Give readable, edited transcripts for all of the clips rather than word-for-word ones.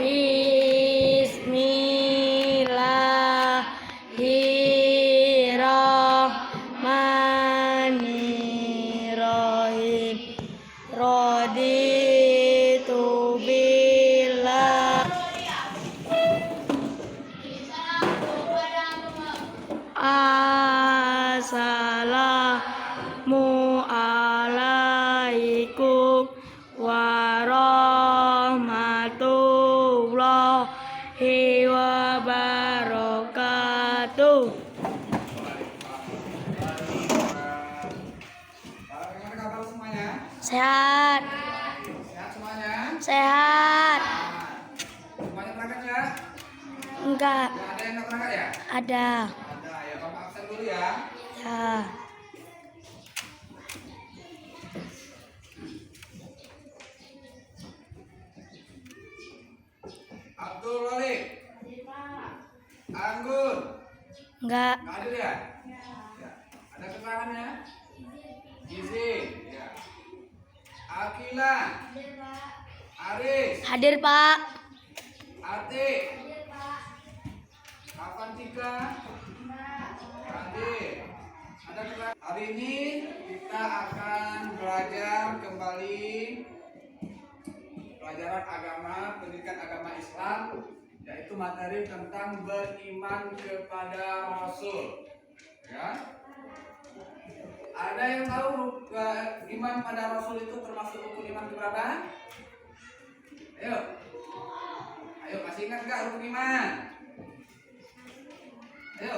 Bismillahirrahmanirrahim. Raditu billah assalamu alaikum warahmatullahi wabarakatuh. Bagaimana kabar semuanya? Sehat. Sehat semuanya? Sehat. Semuanya berangkat ya? Enggak. Ya, ada yang nggak berangkat ya? Ada. Ada ya, kamu absen dulu ya. Ya. Abdul Wali. Anggun. Enggak. Nggak hadir ya? Ya. Ada keterangannya? Izin. Ya. Akila. Aris. Hadir, Pak. Ati. Avantika. Hadir. Ada keterangan. Hari ini kita akan belajar kembali pelajaran agama, pendidikan agama Islam, yaitu materi tentang beriman kepada Rasul. Ya. Ada yang tahu iman pada Rasul itu termasuk rukun iman keberapa? Ayo. Ayo, masih ingat nggak rukun iman? Ayo.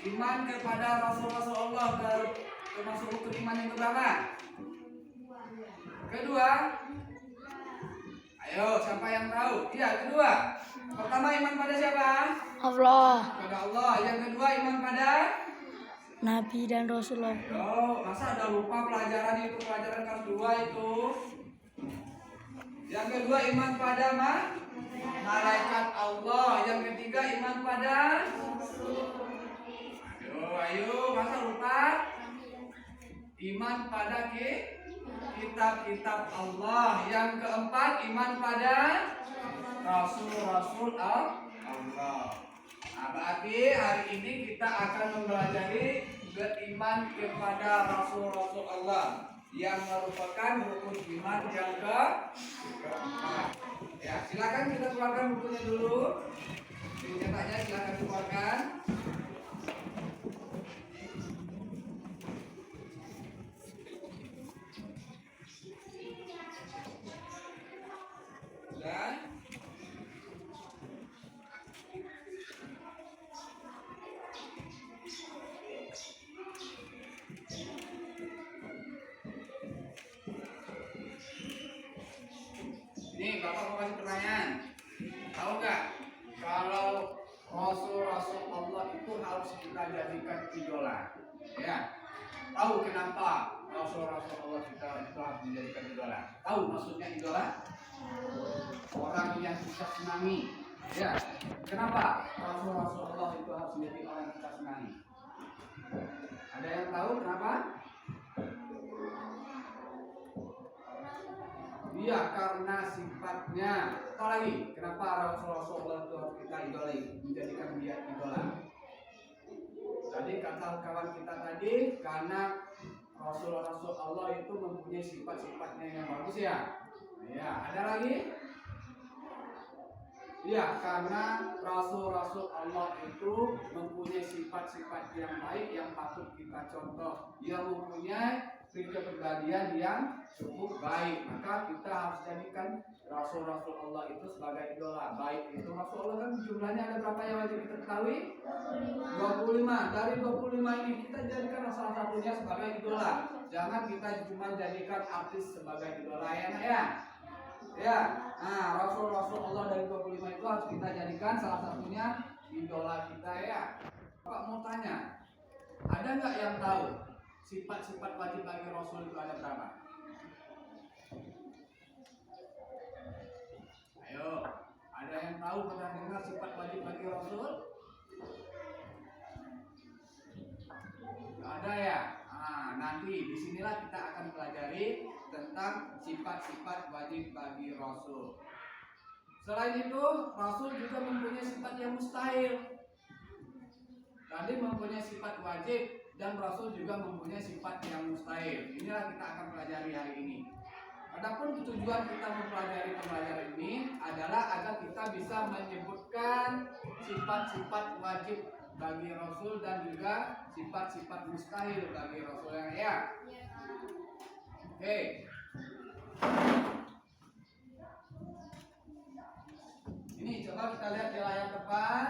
Iman kepada Rasul-Rasul Allah termasuk rukun iman yang keberapa? Kedua. Ayo, siapa yang tahu? Iya, kedua. Pertama, iman pada siapa? Allah, Pada Allah. Yang kedua, iman pada? Nabi dan Rasulullah. Ayo, masa ada lupa pelajaran itu, pelajaran kelas 2 itu? Yang kedua, iman pada malaikat Allah. Yang ketiga, iman pada? Ayo, masa lupa? Iman pada kitab-kitab Allah. Yang keempat, iman pada Rasul-Rasul Allah. Nah, berarti hari ini kita akan mempelajari beriman kepada Rasul-Rasul Allah yang merupakan rukun iman yang keempat. Ya, silakan kita keluarkan bukunya dulu. Dicetaknya silakan keluarkan. Dan ini Bapak mau kasih pertanyaan. Tahu nggak kalau Rasul-Rasul Allah itu harus kita jadikan idola? Ya. Tahu kenapa Rasul-Rasul Allah kita itu harus dijadikan idola? Tahu maksudnya idola? Orang yang kita senangi. Ya. Kenapa Rasul-Rasul Allah itu harus menjadi orang yang kita senangi? Ada yang tahu kenapa? Iya, karena sifatnya. Apa lagi? Kenapa Rasul-Rasul itu harus kita idolai, menjadikan dia idola? Tadi kata kawan kita tadi, karena Rasul-Rasul Allah itu mempunyai sifat-sifatnya yang bagus ya. Ya, ada lagi? Ya, karena Rasul-Rasul Allah itu mempunyai sifat-sifat yang baik yang patut kita contoh. Dia mempunyai kepribadian yang cukup baik, maka kita harus jadikan Rasul-Rasul Allah itu sebagai idola. Baik itu Rasul Allah kan jumlahnya ada berapa yang wajib kita ketahui? 25. Dari 25 ini kita jadikan salah satunya sebagai idola. Jangan kita cuma jadikan artis sebagai idola ya. Ya, nah Rasul-Rasul Allah dari 25 itu harus kita jadikan salah satunya idola kita ya. Pak mau tanya, ada nggak yang tahu sifat-sifat wajib bagi Rasul itu ada berapa? Ayo, ada yang tahu pernah dengar sifat wajib bagi Rasul? Nggak ada ya? Nah, nanti disinilah kita akan pelajari tentang sifat-sifat wajib bagi Rasul. Selain itu, Rasul juga mempunyai sifat yang mustahil. Tadi mempunyai sifat wajib dan Rasul juga mempunyai sifat yang mustahil. Inilah kita akan pelajari hari ini. Adapun tujuan kita mempelajari pembelajaran ini adalah agar kita bisa menyebutkan sifat-sifat wajib bagi Rasul dan juga sifat-sifat mustahil bagi Rasul yang ya. Oke. Ini coba kita lihat di layar depan.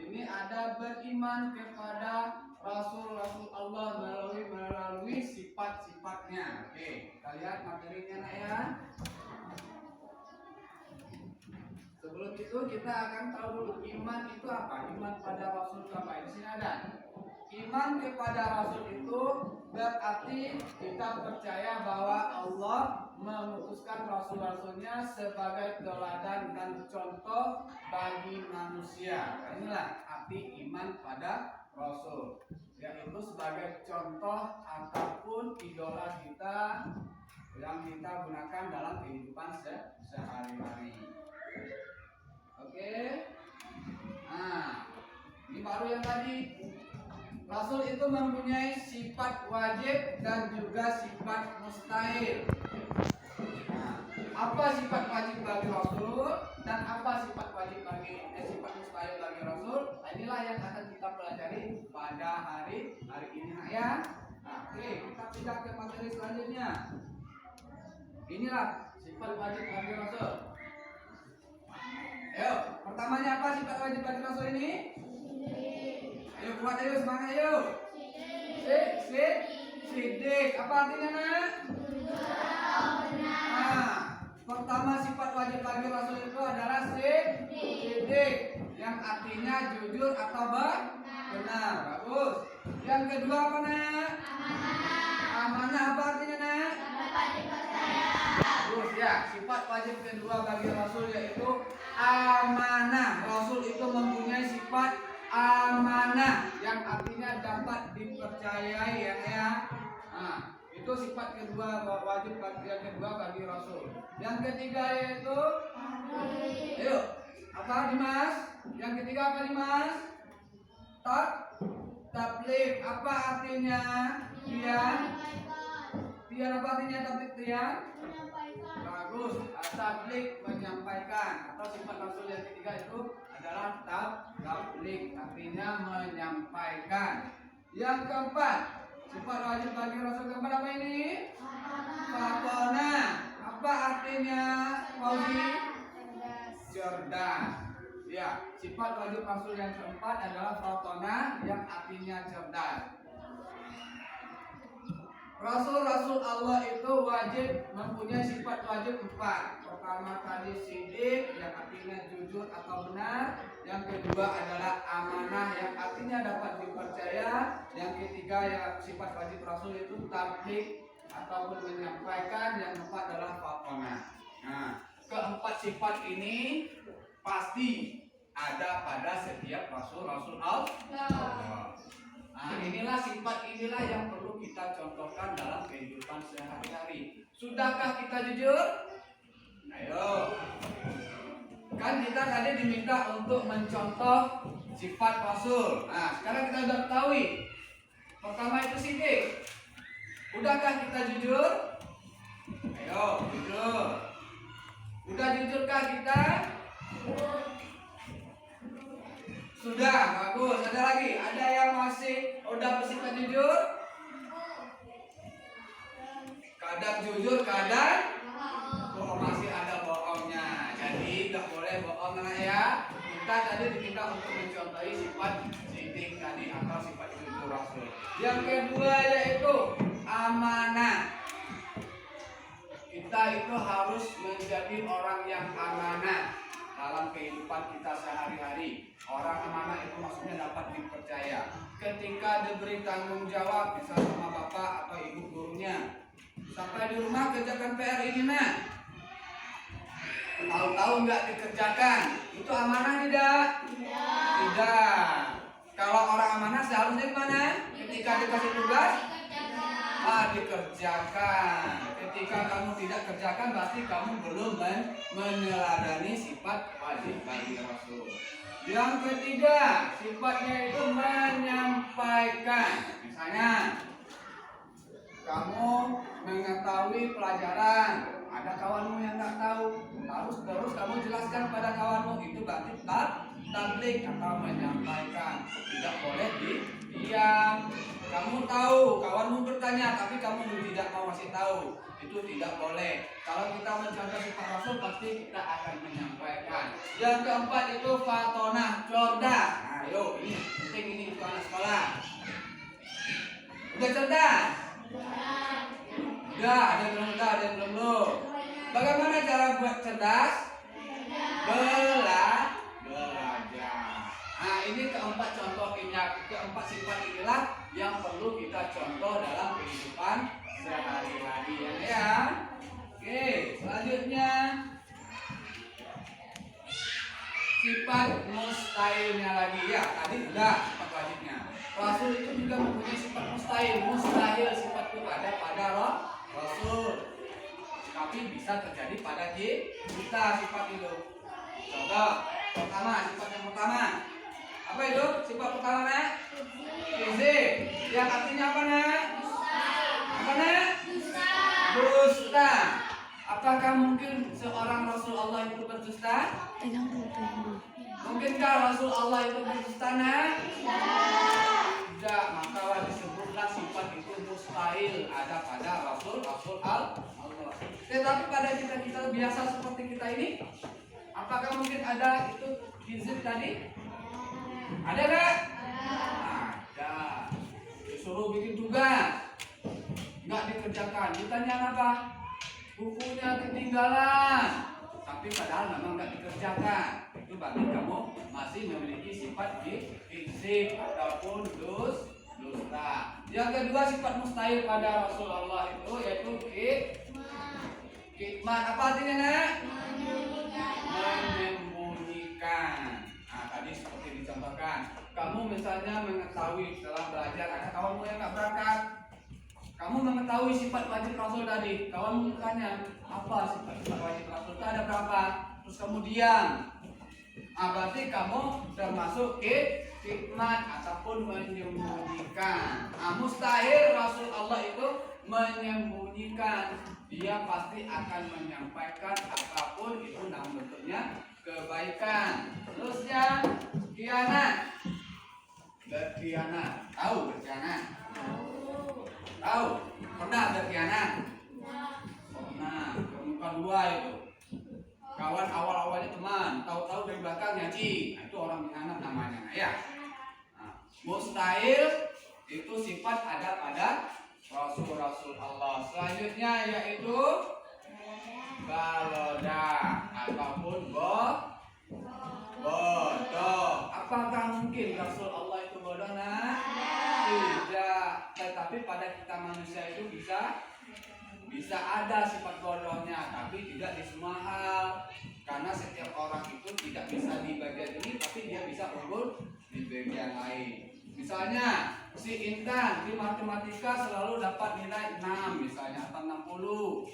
Ini ada beriman kepada Rasul-Rasul Allah melalui sifat-sifatnya. Oke, kita lihat materinya nak ya. Sebelum itu kita akan tahu dulu iman itu apa? Iman pada Rasul itu apa? Di sini ada. Iman kepada Rasul itu berarti kita percaya bahwa Allah memutuskan Rasul-Rasulnya sebagai teladan dan contoh bagi manusia. Inilah arti iman pada Rasul, yaitu sebagai contoh ataupun idola kita yang kita gunakan dalam kehidupan sehari-hari. Oke. Nah, ini baru yang tadi. Rasul itu mempunyai sifat wajib dan juga sifat mustahil. Nah, apa sifat wajib bagi Rasul dan apa sifat wajib bagi sifat mustahil bagi Rasul? Inilah yang akan kita pelajari pada hari ini ya. Nah, oke, kita pindah ke materi selanjutnya. Inilah sifat wajib bagi Rasul. Ayo, pertamanya apa sifat wajib bagi Rasul ini? Ayo kuat, ayo semangat, ayo. Sidik. Apa artinya nak? Nah, pertama sifat wajib bagi Rasul itu adalah sidik, yang artinya jujur atau benar. Bagus. Yang kedua apa nak? Amanah. Apa artinya nak? Bagus ya. Sifat wajib kedua bagi Rasul yaitu amanah. Rasul itu mempunyai sifat amanah yang artinya dapat dipercayai ya. Nah, itu sifat kedua wajib yang kedua bagi Rasul. Yang ketiga yaitu ayo, apa Dimas? Yang ketiga apa Dimas? Tabligh. Apa artinya? Tian apa artinya tabligh Tian? Bagus. Tabligh menyampaikan. Atau sifat Rasul yang ketiga itu adalah tabligh, artinya menyampaikan. Yang keempat, sifat wajib bagi Rasul keempat apa ini? Fatona. Apa artinya? Fauzi? Cerdas. Ya, sifat wajib Rasul yang keempat adalah fatona, yang artinya cerdas. Rasul-Rasul Allah itu wajib mempunyai sifat wajib 4. Pertama tadi sidik, yang artinya jujur atau benar. Yang kedua adalah amanah, yang artinya dapat dipercaya. Yang ketiga ya sifat wajib Rasul itu tabligh ataupun menyampaikan. Yang keempat adalah fatona. Nah, keempat sifat ini pasti ada pada setiap Rasul-Rasul Allah. Nah, sifat inilah yang perlu kita contohkan dalam kehidupan sehari-hari. Sudahkah kita jujur? Ayo. Kan kita tadi diminta untuk mencontoh sifat Rasul. Nah, sekarang kita sudah ketahui. Pertama itu sidik. Udahkah kita jujur? Ayo, jujur. Udah jujurkah kita? Sudah, bagus. Ada lagi? Ada yang masih udah bersifat jujur? Kadang jujur, kadang masih ada bohongnya. Jadi nggak boleh bohong ya. Kita tadi diminta untuk mencontohi sifat sidik tadi atau sifat jujur Rasul. Yang kedua yaitu amanah. Kita itu harus menjadi orang yang amanah dalam kehidupan kita sehari-hari. Orang amanah itu maksudnya dapat dipercaya. Ketika diberi tanggung jawab, misalnya sama bapak atau ibu gurunya, sampai di rumah kerjakan PR ini nak, tahu-tahu nggak dikerjakan, itu amanah tidak? Tidak. Kalau orang amanah seharusnya gimana? Ketika dikasih tugas, dikerjakan. Ketika kamu tidak kerjakan berarti kamu belum meneladani sifat wajib bagi Rasul. Yang ketiga, sifatnya itu menyampaikan. Misalnya, kamu mengetahui pelajaran, ada kawanmu yang nggak tahu, terus kamu jelaskan pada kawanmu, itu berarti tablik atau menyampaikan. Tidak boleh diam. Kamu tahu, kawanmu bertanya, tapi kamu tidak mau masih tahu, itu tidak boleh. Kalau kita mencontoh sifat Rasul, pasti kita akan menyampaikan. Yang keempat itu fatonah, cerdas. Nah, yuk, ini penting ini untuk anak sekolah. Udah cerdas? Udah, ada yang belum. Bagaimana cara buat cerdas? Belajar. Nah, ini keempat contoh keempat sifat inilah yang perlu kita contoh dalam kehidupan sehari-hari ya. Oke, selanjutnya sifat mustahilnya lagi ya. Tadi udah sifat wajibnya. Rasul itu juga mempunyai sifat mustahil. Mustahil sifat itu ada pada Rasul, tapi bisa terjadi pada kita sifat itu. Contoh sifat yang pertama. Apa itu? Sifat pertama, Nak? Kizib. Yang artinya apa, Nak? Apa, Nak? Dusta. Apakah mungkin seorang Rasul Allah itu berdusta? Pegang dulu. Mungkinkah Rasul Allah itu berdusta, Nak? Tidak. Maka disebutlah sifat itu mustahil ada pada Rasul Allah. Tetapi pada kita biasa seperti kita ini, apakah mungkin ada itu kizib tadi? Ada nggak? Ada. Disuruh bikin tugas, nggak dikerjakan. Ditanya apa? Bukunya ketinggalan. Tapi padahal memang nggak dikerjakan. Itu berarti kamu masih memiliki sifat kizib ataupun dusta. Yang kedua sifat mustahil pada Rasulullah itu yaitu kitman. Apa artinya, Nak? Menyembunyikan. Nah, tadi seperti dicontohkan. Kamu misalnya mengetahui setelah belajar ada kawanmu yang nggak berangkat. Kamu mengetahui sifat wajib Rasul tadi. Kawanmu bertanya, apa sifat wajib Rasul itu ada berapa? Terus kamu diam. Nah, berarti kamu termasuk kitman ataupun menyembunyikan. Nah, mustahil Rasul Allah itu menyembunyikan. Dia pasti akan menyampaikan apapun itu namun bentuknya kebaikan. Terusnya khianat. Berkhianat. Tahu berkhianat? Tahu? Pernah berkhianat? Pernah. Muka dua itu. Kawan awal-awalnya teman, tahu-tahu dari belakang nyaci. Nah, itu orang khianat namanya, ya. Nah, mustahil itu sifat ada pada Rasul Allah. Selanjutnya yaitu baloda ataupun bodoh. Apakah mungkin Rasul Allah itu bodoh? Nah, tidak. Tetapi pada kita manusia itu bisa ada sifat bodohnya, tapi tidak di semua hal. Karena setiap orang itu tidak bisa di bagian ini, tapi dia bisa unggul di bagian lain. Misalnya si Intan di matematika selalu dapat nilai 6 misalnya atau 60.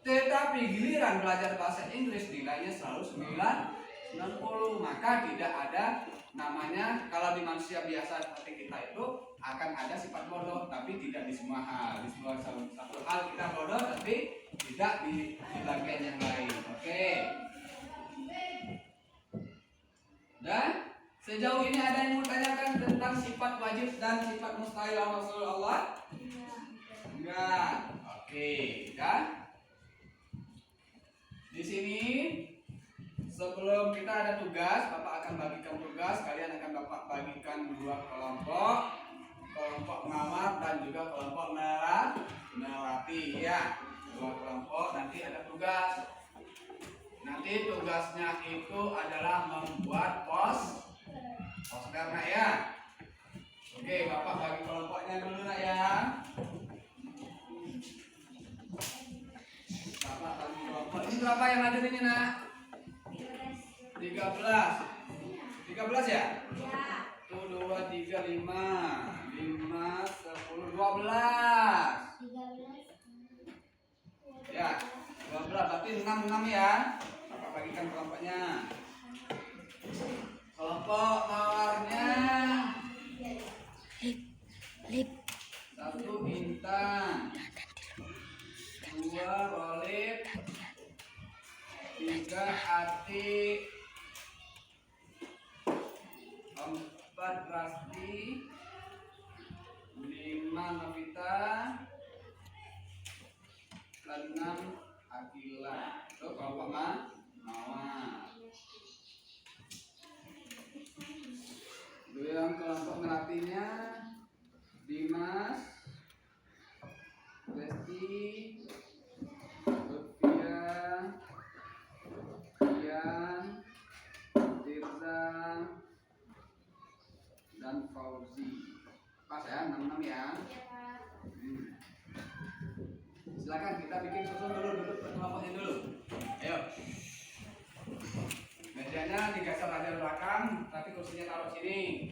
Tetapi giliran belajar bahasa Inggris nilainya selalu 90. Maka tidak ada namanya, kalau di manusia biasa seperti kita itu akan ada sifat bodoh, tapi tidak di semua hal. Di semua satu hal kita bodoh, tapi tidak di bagian yang lain. Oke. Dan sejauh ini ada yang mau tanyakan tentang sifat wajib dan sifat mustahil Rasulullah? Enggak. Oke, kan? Di sini sebelum kita ada tugas, Bapak akan bagikan tugas. Kalian akan Bapak bagikan dua kelompok, kelompok mawar dan juga kelompok melati, ya. Dua kelompok, nanti ada tugas. Nanti tugasnya itu adalah membuat poster, Nak, ya. Oke, Bapak bagi kelompoknya dulu, Nak, ya. Bapak bagi kelompok. Ini berapa yang hadir ini, Nak? 13. 13 ya? 1, 2, 3, 5, 5, 10, 12. berarti 6 ya. Bapak bagikan kelompoknya. Kelompok mawarnya Lip. 1 Intan, 2 Rolip, 3 Atik, 4 Rasti, 5 Novita, 6 Akila. Itu kelompok mawar. Itu yang kelompok ngeratinya Dimas, Lesti, Lutfia, Ian, Tirza, dan Fauzi. Pas ya, 6 ya. Silakan kita bikin susun dulu, duduk kelompoknya dulu. Ayo. Mejanya digeser aja belakang, tapi kursinya taruh sini.